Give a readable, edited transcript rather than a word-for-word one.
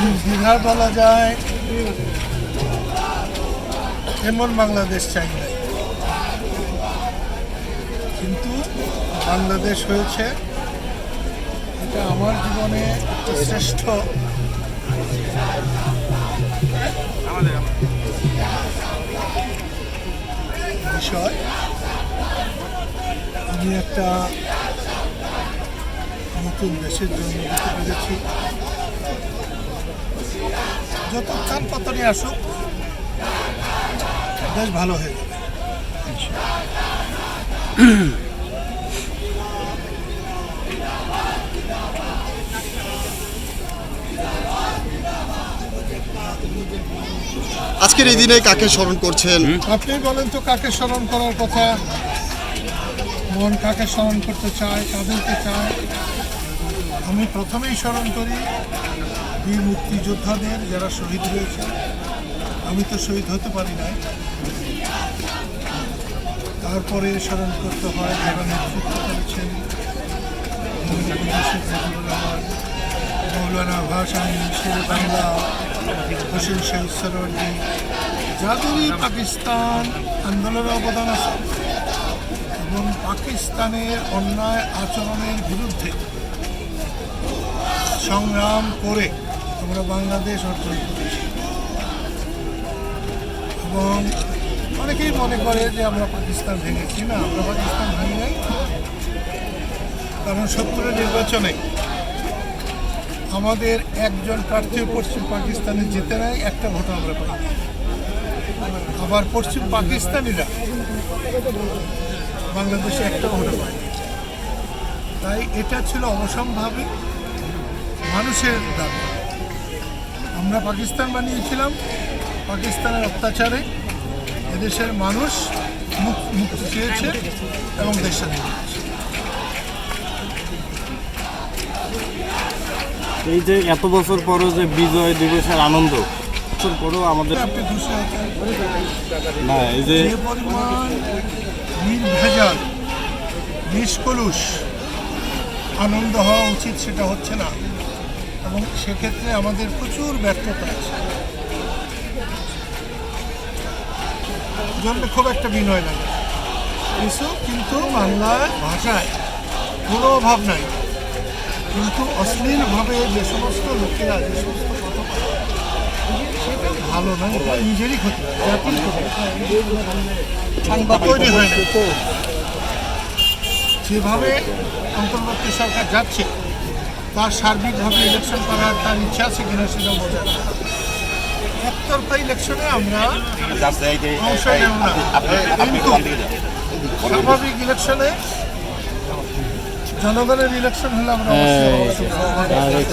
নির্দ্বিধায় বলা যায় এমন বাংলাদেশ চাই না, কিন্তু বাংলাদেশ হয়েছে। এটা আমার জীবনে একটা শ্রেষ্ঠ বিষয়। আমি একটা নতুন দেশের জন্ম দিতে পেরেছি। যত চান পাতানি আসুক, দেশ ভালো হয়ে যাবে। আজকের এই দিনে কাকে স্মরণ করছেন? আপনি বলেন তো, কাকে স্মরণ করার কথা? মন কাকে স্মরণ করতে চায়, কাদেরকে চায়? আমি প্রথমেই স্মরণ করি বীর মুক্তিযোদ্ধাদের, যারা শহীদ হয়েছে। আমি তো শহীদ হতে পারি নাই। তারপরে স্মরণ করতে হয় যারা নেতৃত্ব করেছেন, মৌলানা ভাসানী, শের বাংলা, হোসেন শহীদ সরওয়ার্দী, যাদেরই পাকিস্তান আন্দোলনে অবদান আছে এবং পাকিস্তানের অন্যায় আচরণের বিরুদ্ধে সংগ্রাম করে আমরা বাংলাদেশ অর্জন করেছি। এবং অনেকেই মনে করে যে আমরা পাকিস্তান ভেঙেছি। না, আমরা পাকিস্তান ভাঙি নাই। কারণ 70-এর নির্বাচনে আমাদের একজন প্রার্থীও পশ্চিম পাকিস্তানে যেতে নাই, একটা ভোট আমরা পাই। আবার পশ্চিম পাকিস্তানিরা বাংলাদেশে একটা ভোট পায়। তাই এটা ছিল অবশ্যম্ভাবী মানুষের দাবি। আমরা পাকিস্তান বানিয়েছিলাম, পাকিস্তানের অত্যাচারে এদেশের মানুষ মুক্তি চেয়েছে এবং দেশ স্বাধীন হয়েছে। এই যে এত বছর পরও যে বিজয় দিবসের আনন্দ, বছর পরেও আমাদের আপনি খুশি হতেন না, এই যে যে পরিমাণ নির্ভেজাল নিষ্কলুষ আনন্দ হওয়া উচিত সেটা হচ্ছে না, এবং সেক্ষেত্রে আমাদের প্রচুর ব্যর্থতা আছে। জন্য খুব একটা বিনয় লাগে কিছু, কিন্তু বাংলা ভাষায় কোনো অভাব নাই। কিন্তু অশ্লীলভাবে যে সমস্ত লোকেরা যে সমস্ত কথা বলে, সেটা ভালো নয়। এটা নিজেরই ক্ষতি, জাতির ক্ষতি তৈরি হয় না। যেভাবে অন্তর্বর্তী সরকার যাচ্ছে, তার সার্বিকভাবে ইলেকশন করার তার ইচ্ছা আছে কিনা সেটা বোঝা যায়। একতরফা ইলেকশনে আমরা অংশ নেব না, কিন্তু স্বাভাবিক ইলেকশনে জনগণের ইলেকশন হলে আমরা অবশ্যই